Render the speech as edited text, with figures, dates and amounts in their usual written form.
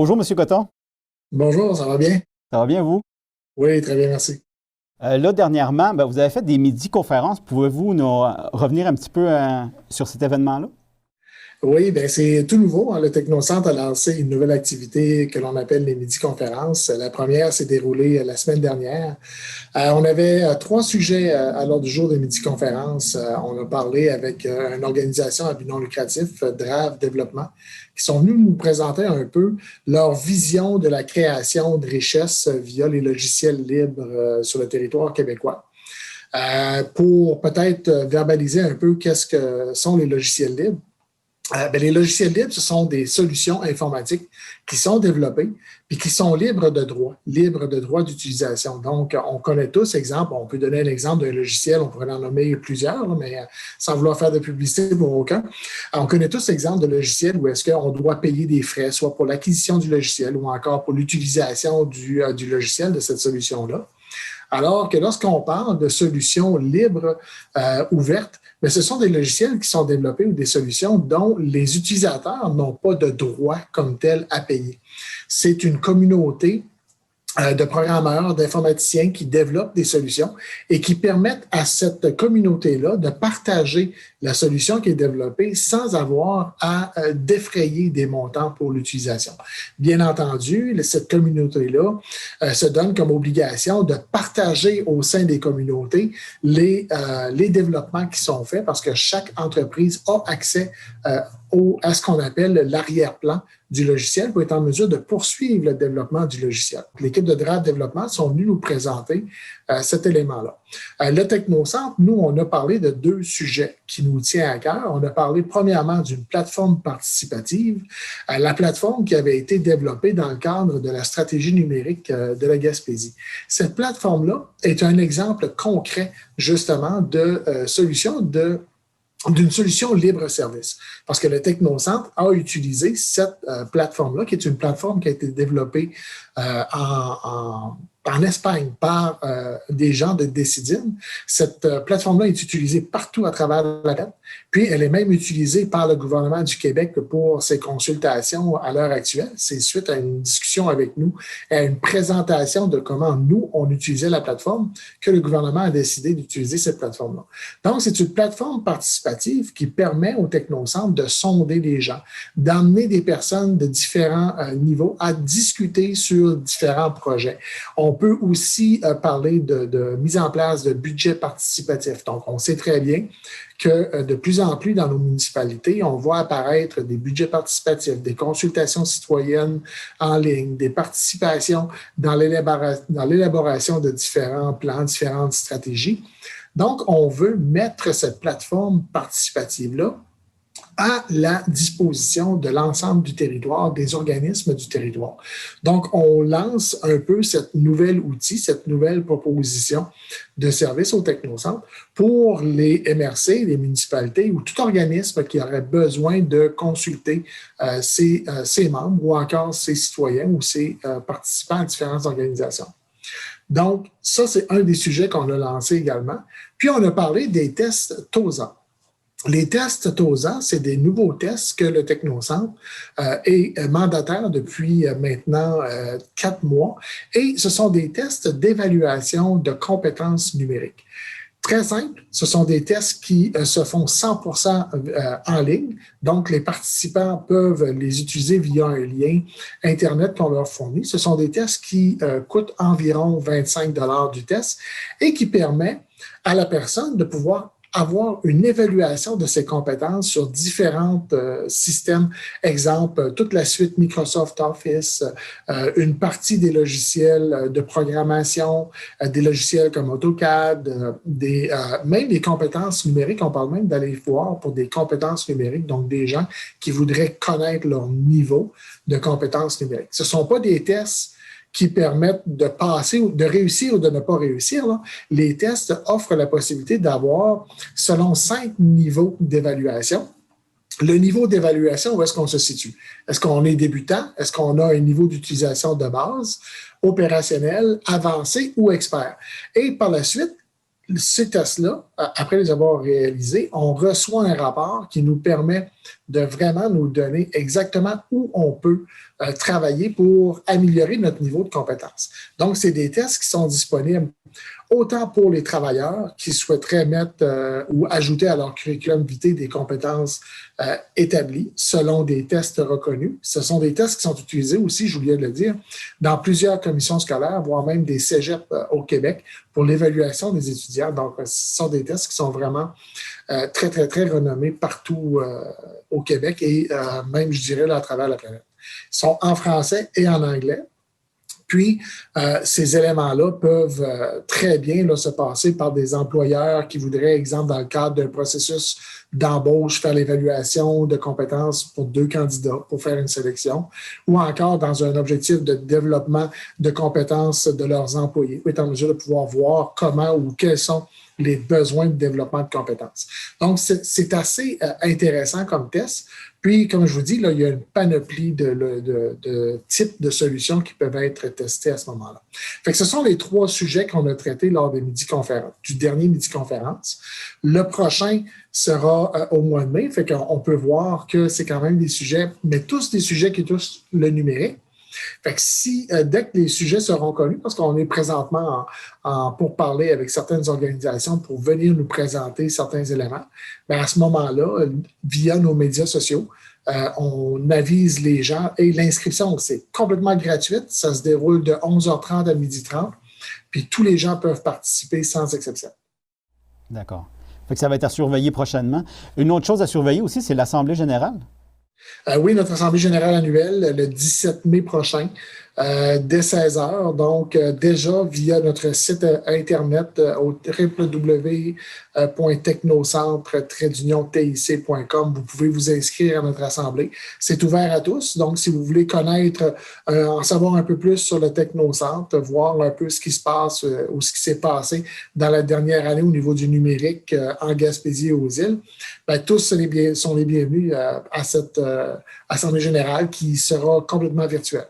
Bonjour, Monsieur Coton. Bonjour, ça va bien? Ça va bien, vous? Oui, très bien, merci. Là, dernièrement, vous avez fait des midi-conférences. Pouvez-vous nous revenir un petit peu sur cet événement-là? Oui, bien, c'est tout nouveau, hein. Le Technocentre a lancé une nouvelle activité que l'on appelle les midi-conférences. La première s'est déroulée la semaine dernière. On avait trois sujets à l'ordre du jour des midi-conférences. On a parlé avec une organisation à but non lucratif, Drave Développement, qui sont venus nous présenter un peu leur vision de la création de richesses via les logiciels libres sur le territoire québécois. Pour peut-être verbaliser un peu qu'est-ce que sont les logiciels libres. Les logiciels libres, ce sont des solutions informatiques qui sont développées puis qui sont libres de droit d'utilisation. Donc, on connaît tous, exemple, on peut donner un exemple d'un logiciel, on pourrait en nommer plusieurs, là, mais sans vouloir faire de publicité pour aucun. On connaît tous l'exemple de logiciels où est-ce qu'on doit payer des frais, soit pour l'acquisition du logiciel ou encore pour l'utilisation du logiciel de cette solution-là. Alors que lorsqu'on parle de solutions libres, ouvertes, mais ce sont des logiciels qui sont développés ou des solutions dont les utilisateurs n'ont pas de droit comme tel à payer. C'est une communauté de programmeurs, d'informaticiens qui développent des solutions et qui permettent à cette communauté-là de partager la solution qui est développée sans avoir à défrayer des montants pour l'utilisation. Bien entendu, cette communauté-là se donne comme obligation de partager au sein des communautés les développements qui sont faits parce que chaque entreprise a accès à ce qu'on appelle l'arrière-plan du logiciel pour être en mesure de poursuivre le développement du logiciel. L'équipe de Drave Développement sont venus nous présenter cet élément-là. Le Technocentre, nous, on a parlé de deux sujets qui nous tiennent à cœur. On a parlé premièrement d'une plateforme participative, la plateforme qui avait été développée dans le cadre de la stratégie numérique de la Gaspésie. Cette plateforme-là est un exemple concret, justement, de solution d'une solution libre-service. Parce que le Technocentre a utilisé cette plateforme-là, qui est une plateforme qui a été développée en Espagne par des gens de Decidim. Cette plateforme-là est utilisée partout à travers la planète. Puis, elle est même utilisée par le gouvernement du Québec pour ses consultations à l'heure actuelle. C'est suite à une discussion avec nous, à une présentation de comment nous, on utilisait la plateforme, que le gouvernement a décidé d'utiliser cette plateforme-là. Donc, c'est une plateforme participative qui permet au Technocentre de sonder les gens, d'emmener des personnes de différents niveaux à discuter sur différents projets. On peut aussi parler de mise en place de budgets participatifs. Donc, on sait très bien que de plus en plus dans nos municipalités, on voit apparaître des budgets participatifs, des consultations citoyennes en ligne, des participations dans l'élaboration de différents plans, différentes stratégies. Donc, on veut mettre cette plateforme participative-là à la disposition de l'ensemble du territoire, des organismes du territoire. Donc, on lance un peu cette nouvelle outil, cette nouvelle proposition de service au Technocentre pour les MRC, les municipalités ou tout organisme qui aurait besoin de consulter ses membres ou encore ses citoyens ou ses participants à différentes organisations. Donc, ça, c'est un des sujets qu'on a lancé également. Puis, on a parlé des tests TOSA. Les tests TOSA, c'est des nouveaux tests que le Technocentre est mandataire depuis maintenant 4 mois et ce sont des tests d'évaluation de compétences numériques. Très simple, ce sont des tests qui se font 100% en ligne, donc les participants peuvent les utiliser via un lien Internet qu'on leur fournit. Ce sont des tests qui coûtent environ 25 du test et qui permet à la personne de pouvoir avoir une évaluation de ses compétences sur différents systèmes. Exemple, toute la suite Microsoft Office, une partie des logiciels de programmation, des logiciels comme AutoCAD, même des compétences numériques. On parle même d'aller voir pour des compétences numériques, donc des gens qui voudraient connaître leur niveau de compétences numériques. Ce ne sont pas des tests qui permettent de passer, de réussir ou de ne pas réussir. Là. Les tests offrent la possibilité d'avoir, selon 5 niveaux d'évaluation, le niveau d'évaluation, où est-ce qu'on se situe? Est-ce qu'on est débutant? Est-ce qu'on a un niveau d'utilisation de base, opérationnel, avancé ou expert? Et par la suite, ces tests-là, après les avoir réalisés, on reçoit un rapport qui nous permet de vraiment nous donner exactement où on peut travailler pour améliorer notre niveau de compétence. Donc, c'est des tests qui sont disponibles autant pour les travailleurs qui souhaiteraient mettre ou ajouter à leur curriculum vitae des compétences établies selon des tests reconnus. Ce sont des tests qui sont utilisés aussi, j'oubliais de le dire, dans plusieurs commissions scolaires, voire même des cégeps au Québec pour l'évaluation des étudiants. Donc, ce sont des tests qui sont vraiment très, très, très renommés partout au Québec et même, je dirais, là, à travers la planète. Ils sont en français et en anglais. Puis, ces éléments-là peuvent très bien là, se passer par des employeurs qui voudraient, exemple, dans le cadre d'un processus d'embauche, faire l'évaluation de compétences pour 2 candidats pour faire une sélection, ou encore dans un objectif de développement de compétences de leurs employés, pour être en mesure de pouvoir voir comment ou quels sont les besoins de développement de compétences. Donc, c'est assez intéressant comme test. Puis, comme je vous dis, là, il y a une panoplie de types de solutions qui peuvent être testées à ce moment-là. Fait que ce sont les 3 sujets qu'on a traités lors des midi-conférences, du dernier midi-conférence. Le prochain sera au mois de mai. Fait qu'on peut voir que c'est quand même des sujets, mais tous des sujets qui touchent le numérique. Fait que si, dès que les sujets seront connus, parce qu'on est présentement pour parler avec certaines organisations pour venir nous présenter certains éléments, bien à ce moment-là, via nos médias sociaux, on avise les gens et l'inscription, c'est complètement gratuite. Ça se déroule de 11h30 à 12h30. Puis tous les gens peuvent participer sans exception. D'accord. Fait que ça va être à surveiller prochainement. Une autre chose à surveiller aussi, c'est l'Assemblée générale. Oui, notre Assemblée générale annuelle, le 17 mai prochain, dès 16h. Donc, déjà via notre site Internet au www.technocentre-tic.com, vous pouvez vous inscrire à notre Assemblée. C'est ouvert à tous. Donc, si vous voulez connaître, en savoir un peu plus sur le Technocentre, voir un peu ce qui se passe ou ce qui s'est passé dans la dernière année au niveau du numérique en Gaspésie et aux îles, bien, tous sont les bienvenus à cette Assemblée générale qui sera complètement virtuelle.